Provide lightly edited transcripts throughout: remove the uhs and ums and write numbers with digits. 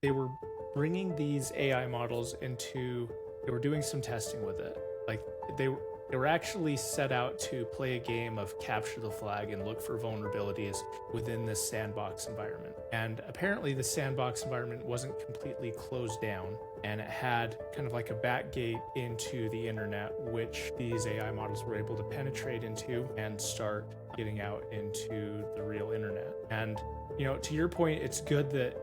they were bringing these AI models into, they were doing some testing with it. Like they they were actually set out to play a game of capture the flag and look for vulnerabilities within this sandbox environment. And apparently the sandbox environment wasn't completely closed down, and it had kind of like a back gate into the internet, which these AI models were able to penetrate into and start getting out into the real internet. And to your point, it's good that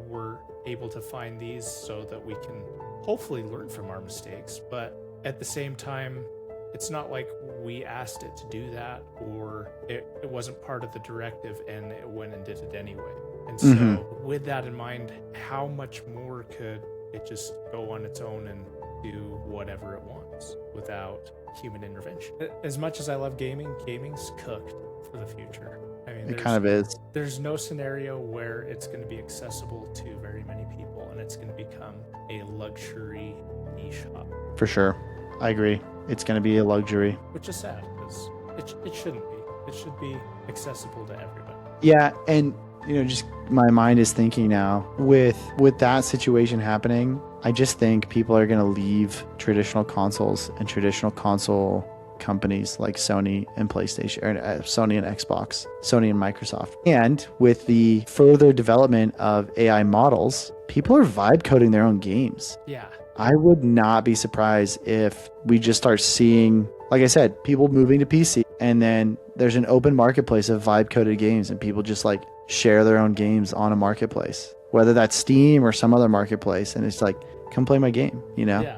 we're able to find these so that we can hopefully learn from our mistakes. But at the same time, it's not like we asked it to do that, or it wasn't part of the directive and it went and did it anyway. And so with that in mind, how much more could it just go on its own and do whatever it wants without human intervention? As much as I love gaming, gaming's cooked for the future. I mean, It kind of is. there's no scenario where it's going to be accessible to very many people, and it's going to become a luxury niche hobby. For sure. I agree. It's going to be a luxury. Which is sad, because it shouldn't be. It should be accessible to everybody. Yeah, and just my mind is thinking now with that situation happening, I just think people are going to leave traditional consoles and traditional console companies like Sony and PlayStation, or Sony and Xbox, Sony and Microsoft. And with the further development of AI models, people are vibe coding their own games. Yeah. I would not be surprised if we just start seeing, like I said, people moving to PC, and then there's an open marketplace of vibe coded games, and people just like share their own games on a marketplace, whether that's Steam or some other marketplace. And it's like, come play my game, Yeah.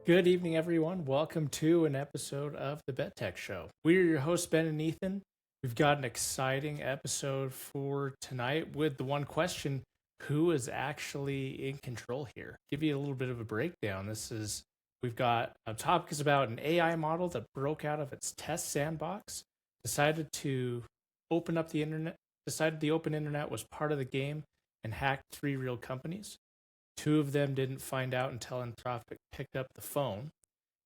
Good evening, everyone. Welcome to an episode of the Bet Tech Show. We're your hosts, Ben and Ethan. We've got an exciting episode for tonight with the one question: who is actually in control here? Give you a little bit of a breakdown. We've got a topic is about an AI model that broke out of its test sandbox, decided the open internet was part of the game, and hacked 3 real companies. 2 of them didn't find out until Anthropic picked up the phone.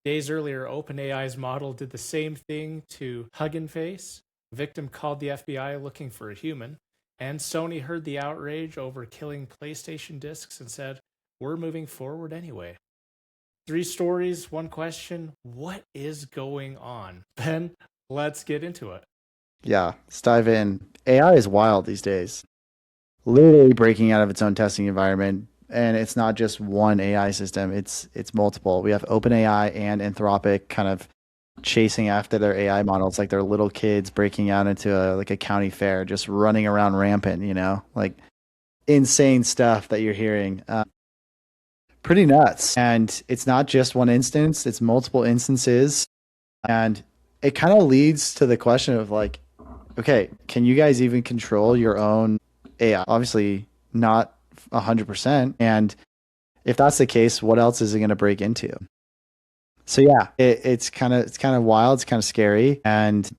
Days earlier, OpenAI's model did the same thing to Hugging Face. The victim called the FBI looking for a human, and Sony heard the outrage over killing PlayStation discs and said, "We're moving forward anyway." 3 stories, 1 question. What is going on? Ben, let's get into it. Yeah, let's dive in. AI is wild these days, literally breaking out of its own testing environment. And it's not just one AI system, it's multiple. We have OpenAI and Anthropic kind of chasing after their AI models like they're little kids breaking out into a county fair, just running around rampant, like insane stuff that you're hearing. Pretty nuts. And it's not just one instance, it's multiple instances. And it kind of leads to the question of like, okay, can you guys even control your own AI? Obviously not 100%. And if that's the case, what else is it going to break into? So yeah, it's kind of wild. It's kind of scary, and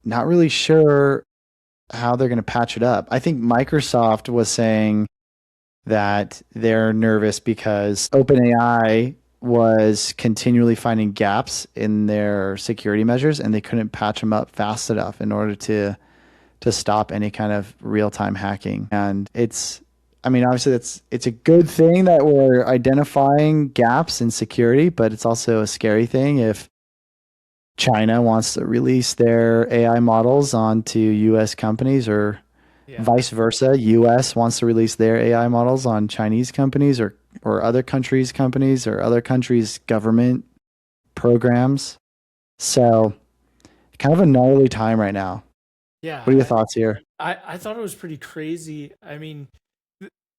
not really sure how they're going to patch it up. I think Microsoft was saying that they're nervous because OpenAI was continually finding gaps in their security measures, and they couldn't patch them up fast enough in order to stop any kind of real-time hacking. And obviously it's a good thing that we're identifying gaps in security, but it's also a scary thing if China wants to release their AI models onto US companies, or vice versa. US wants to release their AI models on Chinese companies or other countries' companies or other countries' government programs. So kind of a gnarly time right now. Yeah. What are your thoughts here? I thought it was pretty crazy. I mean,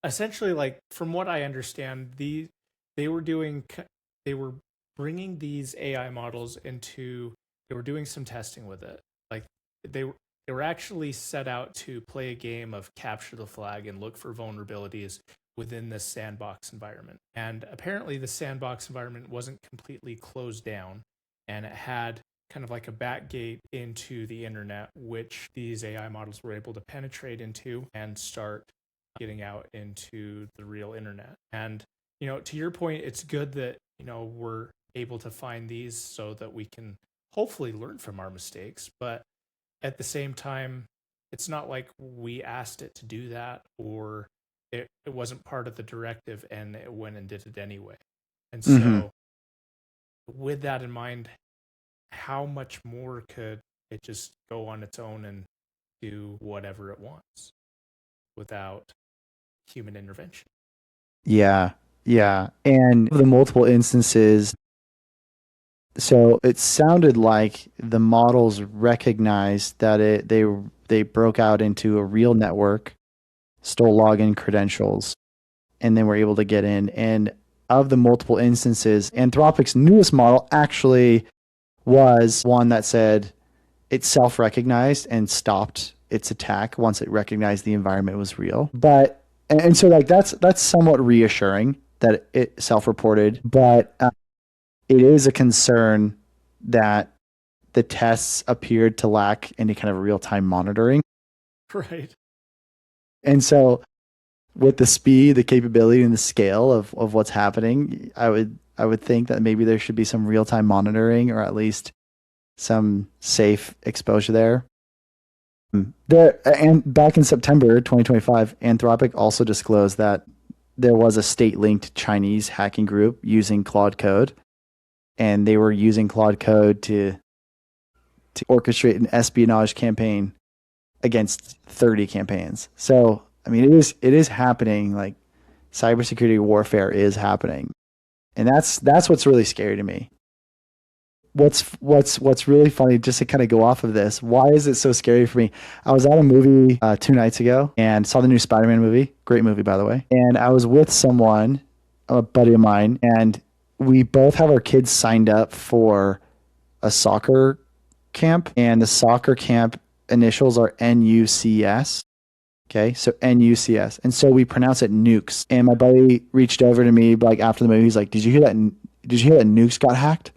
essentially, like, from what I understand, they were bringing these AI models into, they were doing some testing with it. Like, they were actually set out to play a game of capture the flag and look for vulnerabilities within this sandbox environment. And apparently the sandbox environment wasn't completely closed down, and it had kind of like a back gate into the internet, which these AI models were able to penetrate into and start getting out into the real internet. And to your point, it's good that we're able to find these so that we can hopefully learn from our mistakes. But at the same time, it's not like we asked it to do that, or it wasn't part of the directive and it went and did it anyway. And Mm-hmm. so, with that in mind, how much more could it just go on its own and do whatever it wants without human intervention? Yeah. Yeah. And the multiple instances, so it sounded like the models recognized that they broke out into a real network, stole login credentials, and then were able to get in. And of the multiple instances, Anthropic's newest model actually was one that said it self-recognized and stopped its attack once it recognized the environment was real. But and so like that's somewhat reassuring that it self-reported, but it is a concern that the tests appeared to lack any kind of real-time monitoring. Right. And so with the speed, the capability, and the scale of what's happening, I would think that maybe there should be some real-time monitoring, or at least some safe exposure there. And back in September 2025, Anthropic also disclosed that there was a state-linked Chinese hacking group using Claude Code, and they were using Claude Code to orchestrate an espionage campaign against 30 campaigns. So, I mean, it is happening. Like, cybersecurity warfare is happening, and that's what's really scary to me. What's really funny, just to kind of go off of this, why is it so scary for me? I was at a movie 2 nights ago and saw the new Spider-Man movie. Great movie, by the way. And I was with someone, a buddy of mine, and we both have our kids signed up for a soccer camp, and the soccer camp initials are NUCS. Okay, so NUCS, and so we pronounce it nukes. And my buddy reached over to me like after the movie. He's like, "Did you hear that? Did you hear that nukes got hacked?"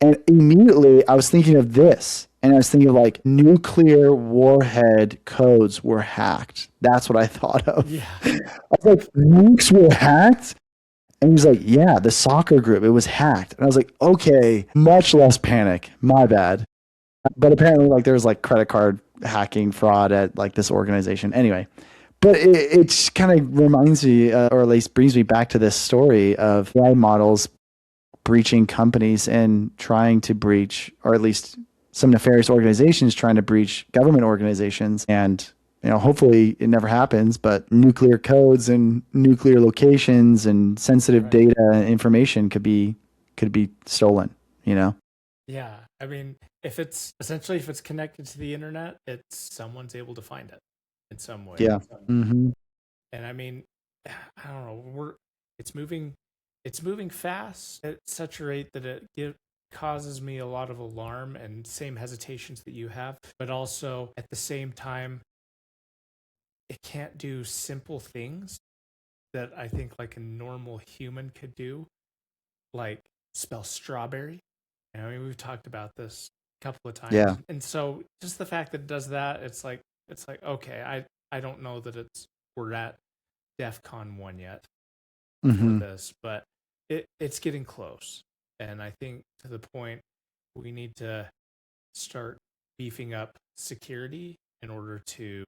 And immediately I was thinking of this, and I was thinking of like nuclear warhead codes were hacked. That's what I thought of. Yeah. I was like, nukes were hacked? And he was like, yeah, the soccer group, it was hacked. And I was like, okay, much less panic. My bad. But apparently, like, there was like credit card hacking fraud at like this organization. Anyway, but it just kind of reminds me, or at least brings me back to this story of AI models breaching companies and trying to breach, or at least some nefarious organizations trying to breach government organizations. And hopefully it never happens, but nuclear codes and nuclear locations and sensitive Right. data and information could be stolen. Yeah. I mean, if it's connected to the internet, it's someone's able to find it in some way. Yeah. Mm-hmm. And I mean, I don't know. It's moving fast at such a rate that it causes me a lot of alarm and same hesitations that you have, but also at the same time, it can't do simple things that I think like a normal human could do, like spell strawberry. I mean, we've talked about this a couple of times. Yeah. And so just the fact that it does that, it's like okay, I don't know that we're at DEFCON 1 yet Mm-hmm. for this, but it's getting close. And I think to the point we need to start beefing up security in order to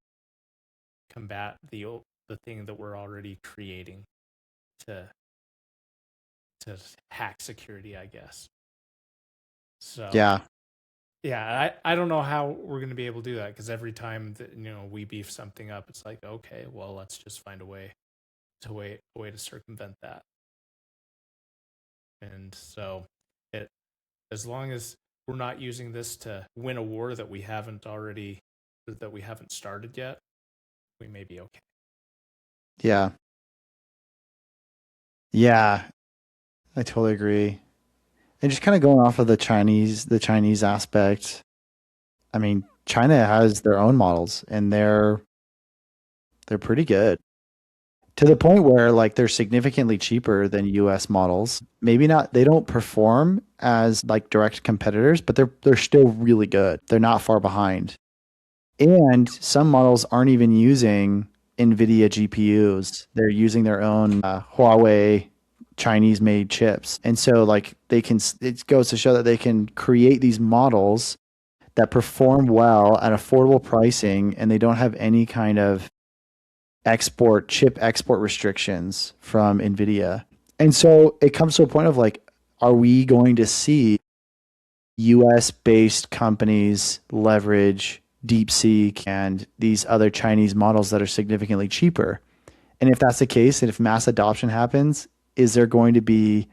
combat the thing that we're already creating to hack security, I guess. So Yeah. yeah, I don't know how we're going to be able to do that, because every time that we beef something up, it's like, okay, well, let's just find a way to circumvent that. And so it as long as we're not using this to win a war that we haven't started yet, we may be okay. Yeah. Yeah. I totally agree. And just kind of going off of the Chinese aspect, I mean, China has their own models, and they're pretty good, to the point where like they're significantly cheaper than US models. Maybe not, they don't perform as like direct competitors, but they're still really good. They're not far behind. And some models aren't even using NVIDIA GPUs. They're using their own Huawei Chinese made chips. And so like it goes to show that they can create these models that perform well at affordable pricing, and they don't have any kind of chip export restrictions from Nvidia. And so it comes to a point of like, are we going to see US based companies leverage DeepSeek and these other Chinese models that are significantly cheaper? And if that's the case, and if mass adoption happens, is there going to be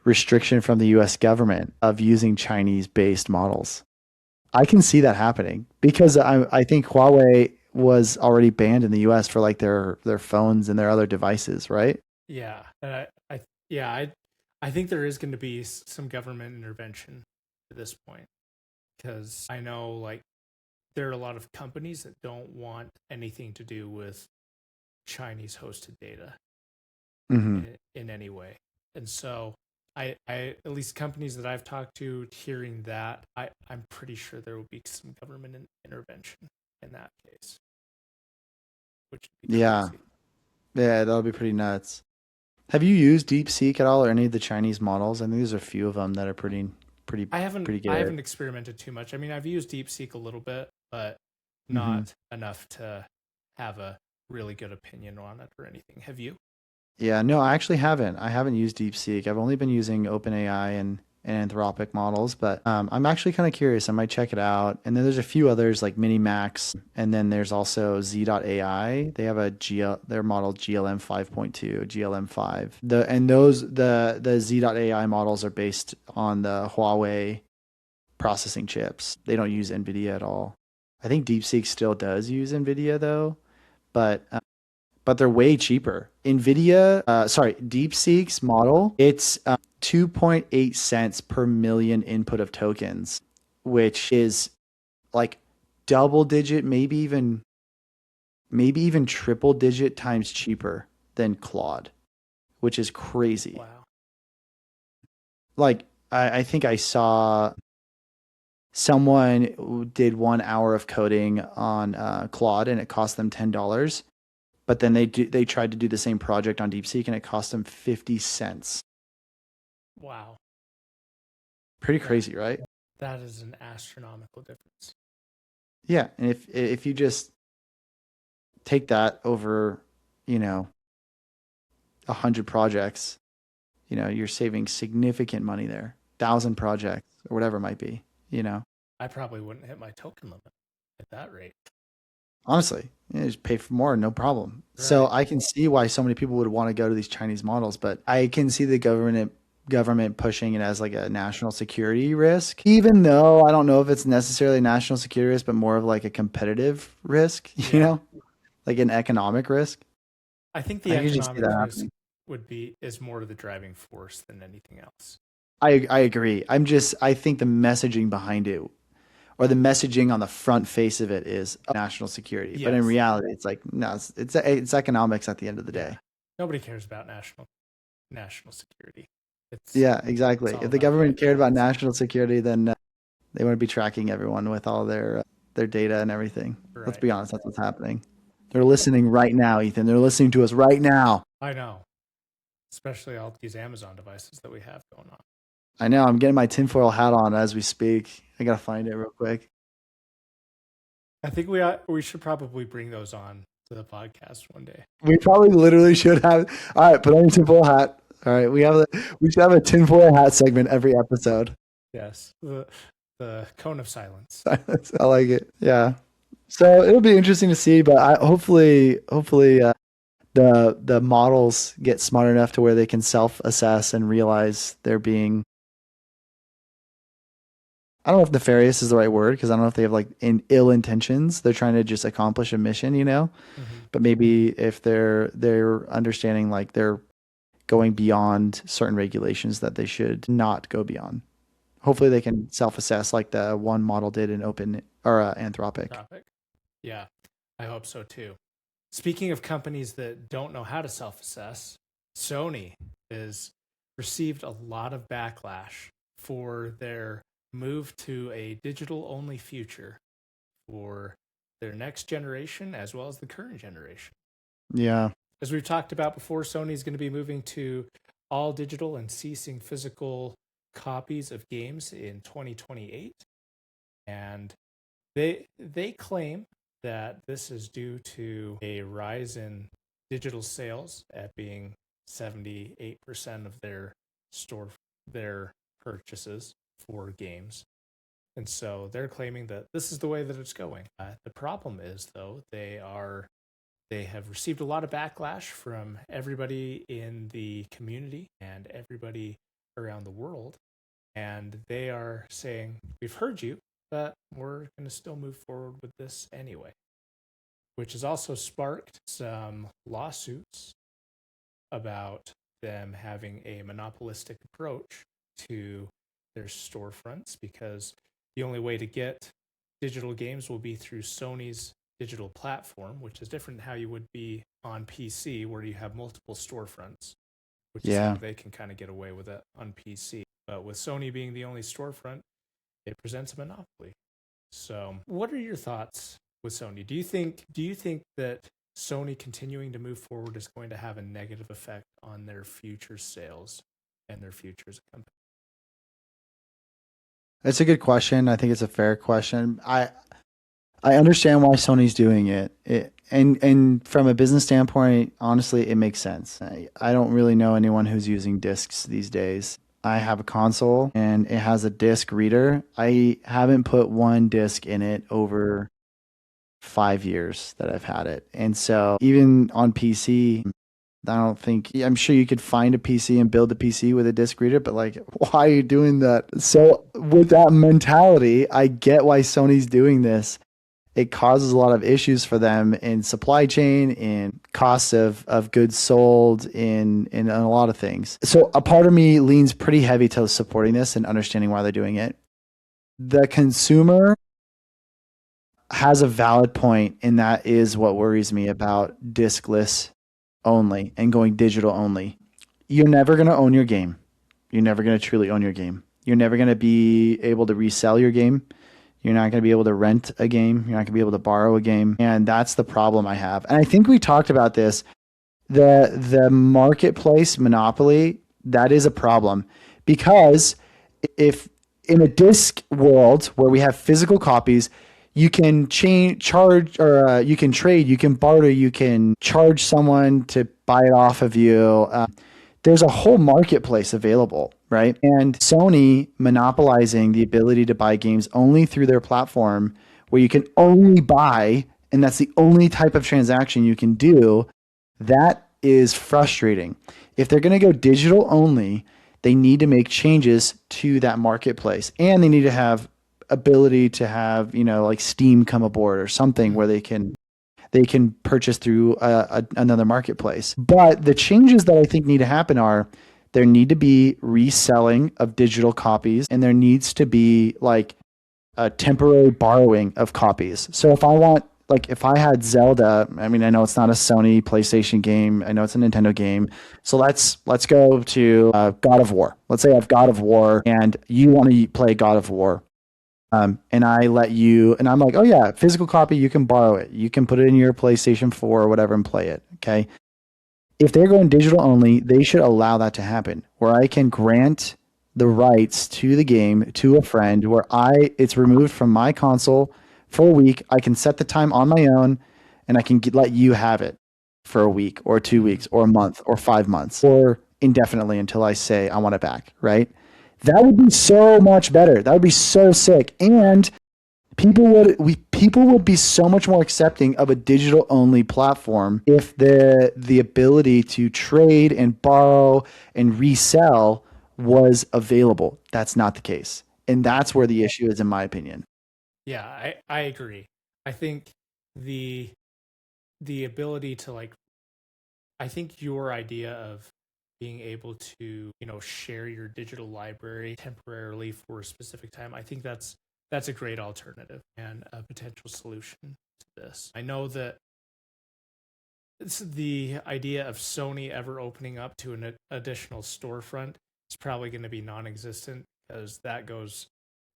restriction from the US government of using Chinese based models? I can see that happening because I think Huawei was already banned in the US for like their phones and their other devices, right? Yeah, and I think there is going to be some government intervention at this point, because I know like there are a lot of companies that don't want anything to do with Chinese hosted data Hmm. in any way. And so I at least companies that I've talked to, hearing that, I'm pretty sure there will be some government intervention in that case, which would be Yeah. crazy. Yeah, that'll be pretty nuts. Have you used DeepSeek at all or any of the Chinese models? I think there's a few of them that are pretty, pretty I good. haven't experimented too much. I mean, I've used DeepSeek a little bit, but Hmm. not enough to have a really good opinion on it or anything. Have you? Yeah, no, I actually haven't. I haven't used DeepSeek. I've only been using OpenAI and Anthropic models, but I'm actually kind of curious. I might check it out. And then there's a few others like Minimax, and then there's also Z.AI. They have their model GLM 5.2, GLM 5. The Z.AI models are based on the Huawei processing chips. They don't use NVIDIA at all. I think DeepSeek still does use NVIDIA though, but they're way cheaper. DeepSeek's model, it's 2.8 cents per million input of tokens, which is like double digit, maybe even triple digit times cheaper than Claude, which is crazy. Wow. Like I think I saw someone who did 1 hour of coding on Claude and it cost them $10. But then they tried to do the same project on DeepSeek and it cost them 50 cents. Wow. Pretty That crazy, right? that is an astronomical difference. Yeah, and if you just take that over, you know, 100 projects, you're saving significant money there. 1,000 projects or whatever it might be, you know. I probably wouldn't hit my token limit at that rate. Honestly, just pay for more, no problem. So Right. I can see why so many people would want to go to these Chinese models, but I can see the government pushing it as like a national security risk, even though I don't know if it's necessarily a national security risk, but more of like a competitive risk, Yeah. like an economic risk. I think the I can just see economic that risk happening. is more the driving force than anything else. I agree. I think the messaging behind it or the messaging on the front face of it is national security, but in Yes. reality, it's like no, it's economics at the end of the Yeah. day. Nobody cares about national security. Yeah, It's exactly. all If the about the government cared about economics. national security, then they want to be tracking everyone with all their data and everything. Let's Right. be honest, that's what's happening. They're listening right now, Ethan. They're listening to us right now. I know. Especially all these Amazon devices that we have going on. I know. I'm getting my tinfoil hat on as we speak. I gotta find it real quick. I think we should probably bring those on to the podcast one day. We probably literally should have. All right, put on your tinfoil hat. All right, we should have a tinfoil hat segment every episode. Yes. The cone of silence. I like it. Yeah. So it'll be interesting to see, but hopefully, the models get smart enough to where they can self-assess and realize they're being, I don't know if nefarious is the right word because I don't know if they have like ill intentions. They're trying to just accomplish a mission. Mm-hmm. But maybe if they're understanding like they're going beyond certain regulations that they should not go beyond. Hopefully they can self-assess like the one model did in Open or Anthropic. Topic. Yeah, I hope so too. Speaking of companies that don't know how to self-assess, Sony has received a lot of backlash for their move to a digital-only future for their next generation as well as the current generation. Yeah. As we've talked about before, Sony is going to be moving to all digital and ceasing physical copies of games in 2028. And they claim that this is due to a rise in digital sales at being 78% of their purchases for games. And so they're claiming that this is the way that it's going. The problem is, though, they have received a lot of backlash from everybody in the community and everybody around the world. And they are saying, we've heard you, but we're going to still move forward with this anyway, which has also sparked some lawsuits about them having a monopolistic approach to their storefronts, because the only way to get digital games will be through Sony's digital platform, which is different than how you would be on PC, where you have multiple storefronts, which is how they can kind of get away with it on PC. But with Sony being the only storefront, it presents a monopoly. So, what are your thoughts with Sony? Do you think that Sony continuing to move forward is going to have a negative effect on their future sales and their future as a company? It's a good question. I think it's a fair question. I understand why Sony's doing it. And from a business standpoint, honestly, it makes sense. I don't really know anyone who's using discs these days. I have a console and it has a disc reader. I haven't put one disc in it over 5 years that I've had it. And so even on PC, I don't think, I'm sure you could find a PC and build a PC with a disc reader, but like, why are you doing that? So with that mentality, I get why Sony's doing this. It causes a lot of issues for them in supply chain, in costs of goods sold, in a lot of things. So a part of me leans pretty heavy to supporting this and understanding why they're doing it. The consumer has a valid point, and that is what worries me about diskless only and going digital only. You're never going to own your game. You're never going to truly own your game. You're never going to be able to resell your game. You're not going to be able to rent a game. You're not going to be able to borrow a game. And that's the problem I have. And I think we talked about this. The marketplace monopoly, that is a problem. Because if in a disc world where we have physical copies, you can charge, or you can trade, you can barter, you can charge someone to buy it off of you. There's a whole marketplace available, right? And Sony monopolizing the ability to buy games only through their platform, where you can only buy, and that's the only type of transaction you can do, that is frustrating. If they're going to go digital only, they need to make changes to that marketplace, and they need to have ability to have, like Steam come aboard or something where they can purchase through another marketplace. But the changes that I think need to happen are, there need to be reselling of digital copies, and there needs to be like a temporary borrowing of copies. So if I had Zelda, I mean, I know it's not a Sony PlayStation game. I know it's a Nintendo game. So let's go to God of War. Let's say I have God of War and you want to play God of War. And I let you, and I'm like, oh yeah, physical copy, you can borrow it. You can put it in your PlayStation 4 or whatever and play it. Okay. If they're going digital only, they should allow that to happen, where I can grant the rights to the game to a friend, where it's removed from my console for a week. I can set the time on my own, and I can let you have it for a week or 2 weeks or a month or 5 months or indefinitely until I say I want it back, right? That would be so much better. That would be so sick. And people would be so much more accepting of a digital only platform if the ability to trade and borrow and resell was available. That's not the case. And that's where the issue is, in my opinion. Yeah, I agree. I think the ability to I think your idea of being able to, share your digital library temporarily for a specific time, I think that's a great alternative and a potential solution to this. I know that it's the idea of Sony ever opening up to an additional storefront is probably going to be non-existent, because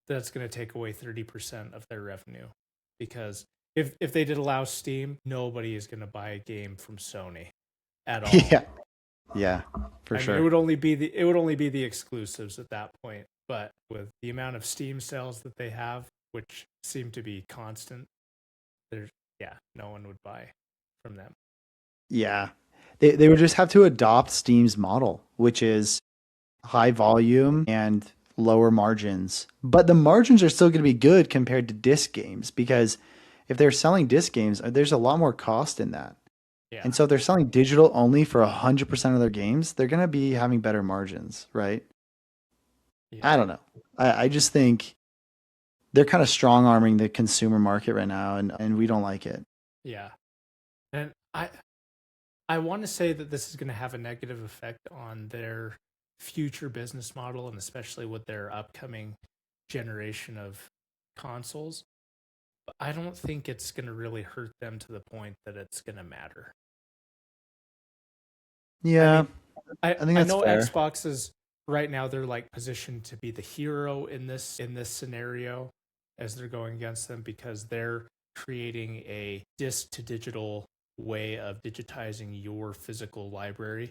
that's going to take away 30% of their revenue. Because if they did allow Steam, nobody is going to buy a game from Sony at all. Yeah. Yeah, for I mean, sure. it would only be the exclusives at that point. But with the amount of Steam sales that they have, which seem to be constant, there's yeah, no one would buy from them. Yeah. They would just have to adopt Steam's model, which is high volume and lower margins. But the margins are still going to be good compared to disc games because if they're selling disc games, there's a lot more cost in that. Yeah, And so if they're selling digital only for 100% of their games, they're going to be having better margins, right? yeah, I don't know. I just think they're kind of strong arming the consumer market right now, and we don't like it. yeah. And I want to say that this is going to have a negative effect on their future business model, and especially with their upcoming generation of consoles. But I don't think it's going to really hurt them to the point that it's going to matter. I Yeah, mean, I I think I that's know fair. Xbox is right now they're like positioned to be the hero in this scenario as they're going against them because they're creating a disc to digital way of digitizing your physical library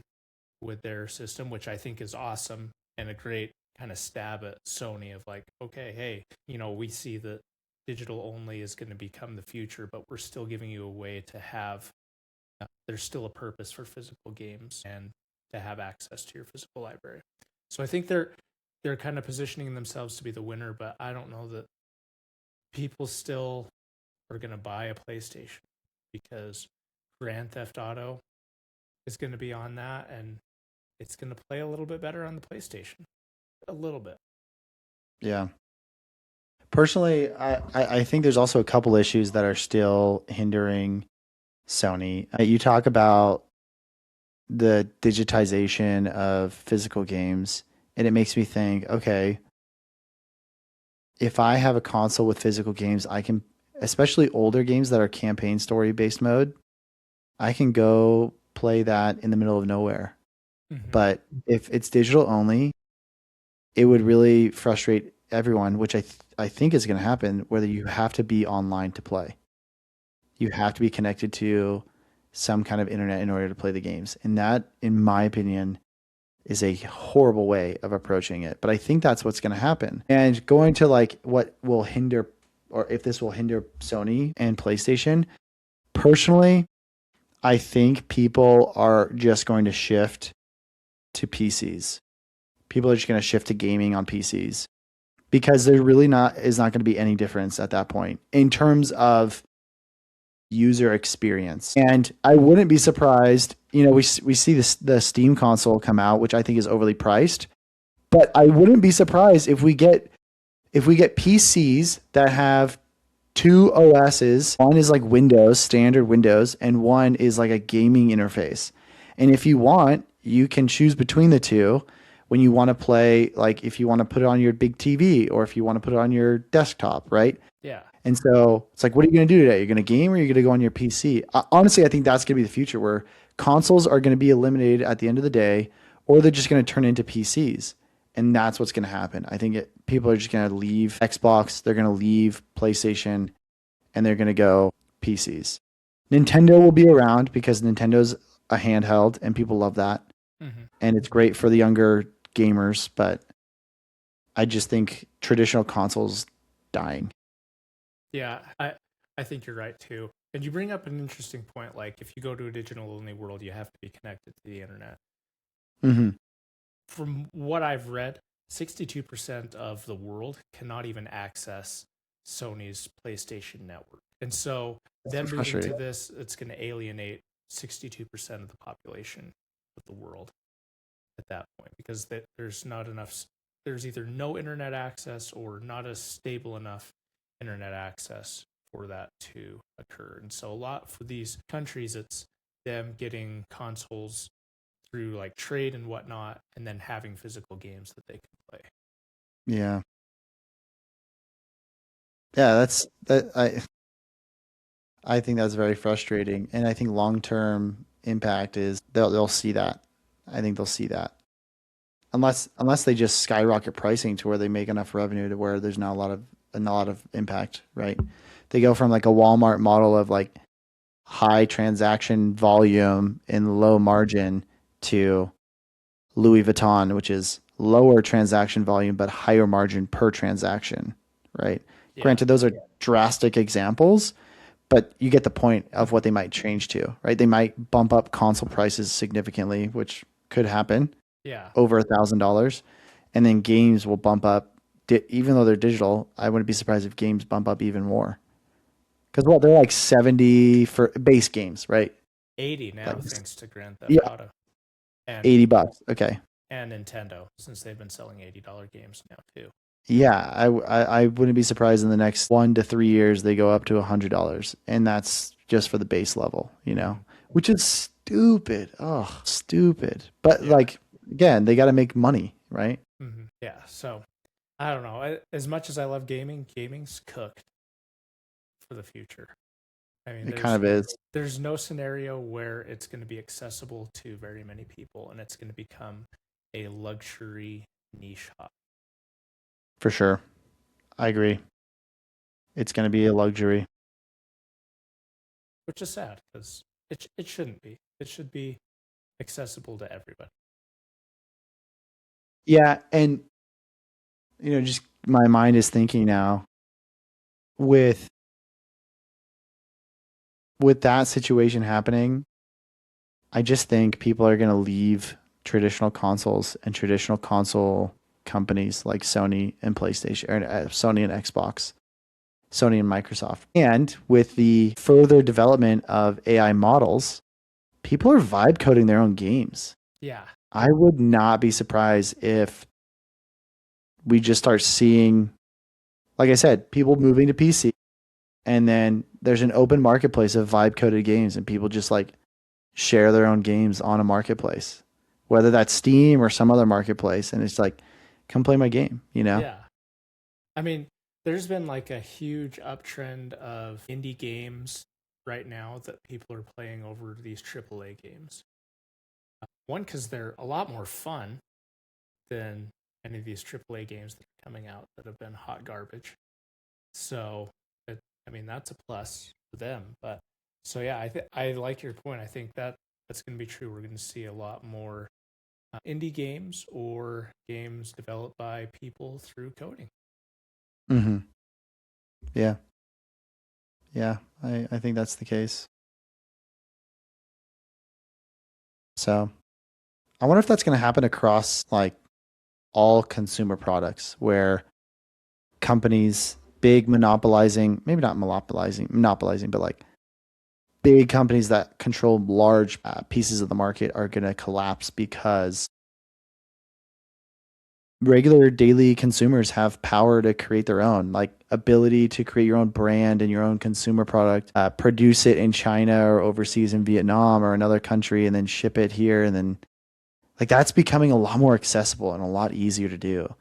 with their system, which I think is awesome and a great kind of stab at Sony of like, okay, hey, you know, we see that digital only is going to become the future, but we're still giving you a way to have there's still a purpose for physical games and to have access to your physical library. So I think they're kind of positioning themselves to be the winner, but I don't know that people still are going to buy a PlayStation because Grand Theft Auto is going to be on that and it's going to play a little bit better on the PlayStation. A little bit. Yeah. Personally, I think there's also a couple issues that are still hindering Sony. You talk about the digitization of physical games, and it makes me think, okay, if I have a console with physical games, I can, especially older games that are campaign story based mode, I can go play that in the middle of nowhere. Mm-hmm. But if it's digital only, it would really frustrate everyone, which I think is going to happen, whether you have to be online to play. You have to be connected to some kind of internet in order to play the games. And that, in my opinion, is a horrible way of approaching it. But I think that's what's going to happen. And going to like what will hinder, or if this will hinder Sony and PlayStation, personally, I think people are just going to shift to PCs. People are just going to shift to gaming on PCs because there really not is not going to be any difference at that point in terms of user experience. And I wouldn't be surprised, you know, we see this the Steam console come out, which I think is overly priced, but I wouldn't be surprised if we get PCs that have two OSs. One is like Windows, standard Windows, and one is like a gaming interface. And if you want, you can choose between the two when you want to play, like if you want to put it on your big TV or if you want to put it on your desktop, right? Yeah. And so it's like, what are you going to do today? You're going to game or you're going to go on your PC? Honestly, I think that's going to be the future where consoles are going to be eliminated at the end of the day, or they're just going to turn into PCs. And that's what's going to happen. I think people are just going to leave Xbox, they're going to leave PlayStation, and they're going to go PCs. Nintendo will be around because Nintendo's a handheld and people love that. Mm-hmm. And it's great for the younger gamers, but I just think traditional consoles dying. Yeah, I think you're right too. And you bring up an interesting point. Like, if you go to a digital only world, you have to be connected to the internet. Mm-hmm. From what I've read, 62% of the world cannot even access Sony's PlayStation network. And so, That's so them moving to frustrating. this, it's going to alienate 62% of the population of the world at that point because there's not enough, there's either no internet access or not a stable enough internet access for that to occur. And so, a lot for these countries, it's them getting consoles through like trade and whatnot, and then having physical games that they can play. Yeah. Yeah, that's that I think that's very frustrating. And I think long-term impact is they'll see that. I think they'll see that. Unless they just skyrocket pricing to where they make enough revenue to where there's not a lot of impact, right? They go from like a Walmart model of like high transaction volume and low margin to Louis Vuitton, which is lower transaction volume but higher margin per transaction, right? Yeah. Granted, those are drastic examples, but you get the point of what they might change to, right? They might bump up console prices significantly, which could happen Yeah. over $1,000, and then games will bump up. Even though they're digital, I wouldn't be surprised if games bump up even more. Because they're like 70 for base games, right? 80 now, Like, thanks to Grand Theft yeah, Auto and $80. Okay. and Nintendo, since they've been selling $80 games now too. Yeah, I wouldn't be surprised in the next 1 to 3 years they go up to $100, and that's just for the base level, which is stupid. Oh, stupid. But Yeah. like again, they got to make money, right? Yeah. So I don't know. As much as I love gaming, gaming's cooked for the future. I mean, It kind of is. there's no scenario where it's going to be accessible to very many people, and it's going to become a luxury niche hobby. For sure. I agree. It's going to be a luxury. Which is sad because it shouldn't be. It should be accessible to everybody. Yeah, and just my mind is thinking now with that situation happening, I just think people are going to leave traditional consoles and traditional console companies like Sony and PlayStation, or Sony and Xbox, Sony and Microsoft. And with the further development of AI models, people are vibe coding their own games. Yeah. I would not be surprised if we just start seeing, like I said, people moving to PC, and then there's an open marketplace of vibe coded games, and people just like share their own games on a marketplace, whether that's Steam or some other marketplace, and it's like, come play my game, Yeah. I mean, there's been like a huge uptrend of indie games right now that people are playing over these AAA games. One, because they're a lot more fun than any of these AAA games that are coming out that have been hot garbage. So, that's a plus for them. But so yeah, I like your point. I think that's going to be true. We're going to see a lot more indie games or games developed by people through coding. Mm-hmm. Yeah. Yeah, I think that's the case. So I wonder if that's going to happen across like all consumer products, where companies, big monopolizing, maybe not monopolizing, but like big companies that control large pieces of the market are going to collapse because regular daily consumers have power to create their own, like ability to create your own brand and your own consumer product, produce it in China or overseas in Vietnam or another country, and then ship it here. And then like that's becoming a lot more accessible and a lot easier to do.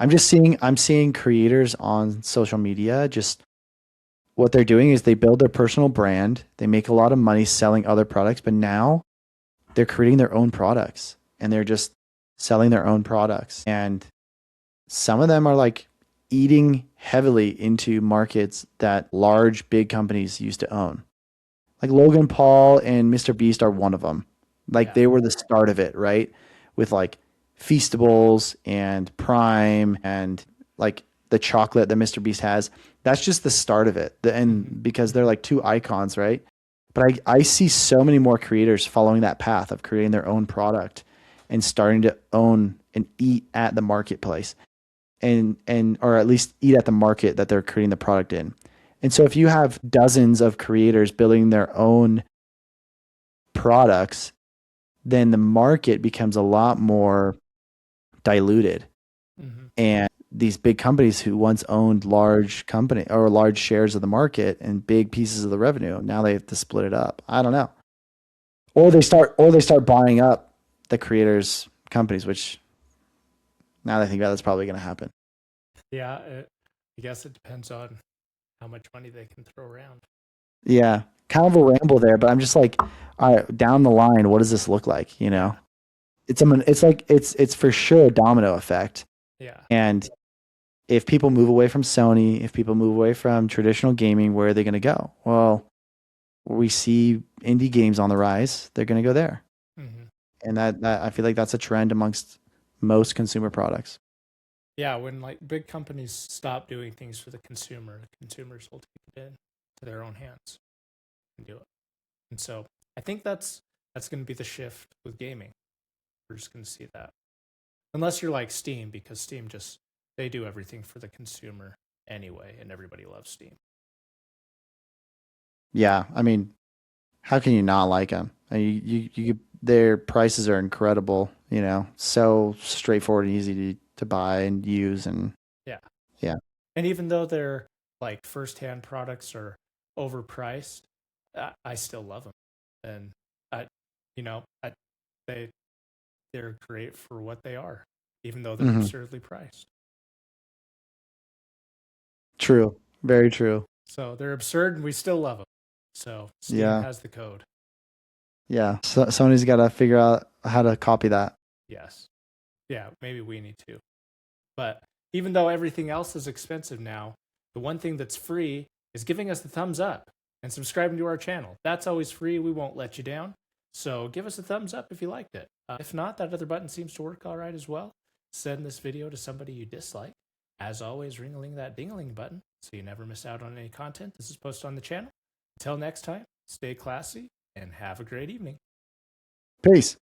I'm seeing creators on social media, just what they're doing is they build their personal brand. They make a lot of money selling other products, but now they're creating their own products and they're just selling their own products. And some of them are like eating heavily into markets that large, big companies used to own. Like Logan Paul and Mr. Beast are one of them. Like they were the start of it, right? With like Feastables and Prime and like the chocolate that Mr. Beast has. That's just the start of it. And because they're like two icons, right? But I see so many more creators following that path of creating their own product and starting to own and eat at the marketplace and or at least eat at the market that they're creating the product in. And so if you have dozens of creators building their own products, then the market becomes a lot more diluted. And these big companies who once owned large company or large shares of the market and big pieces of the revenue, now they have to split it up. I don't know. Or they start buying up the creators' companies, which now that I think about it, that's probably going to happen. Yeah, I guess it depends on how much money they can throw around. Yeah, kind of a ramble there, but I'm just like, all right, down the line, what does this look like? It's for sure a domino effect. Yeah. And if people move away from Sony, if people move away from traditional gaming, where are they going to go? Well, we see indie games on the rise. They're going to go there. And that I feel like that's a trend amongst most consumer products. Yeah, when like big companies stop doing things for the consumers will take it into their own hands and do it. And so I think that's going to be the shift with gaming. We're just going to see that, unless you're like Steam, because Steam just they do everything for the consumer anyway, and everybody loves Steam. Yeah, I mean, how can you not like them? I mean, their prices are incredible. So straightforward and easy to buy and use, and Yeah, yeah, and even though their like first-hand products are overpriced, I still love them, and I, I they they're great for what they are, even though they're hmm absurdly priced. true, very true. So they're absurd, and we still love them. So Steam Yeah, has the code. yeah. So Sony's got to figure out how to copy that. Yes. Yeah, maybe we need to. But even though everything else is expensive now, the one thing that's free is giving us the thumbs up and subscribing to our channel. That's always free. We won't let you down. So give us a thumbs up if you liked it. If not, that other button seems to work all right as well. Send this video to somebody you dislike. As always, ring-a-ling that ding-a-ling button so you never miss out on any content. This is posted on the channel. Until next time, stay classy and have a great evening. Peace.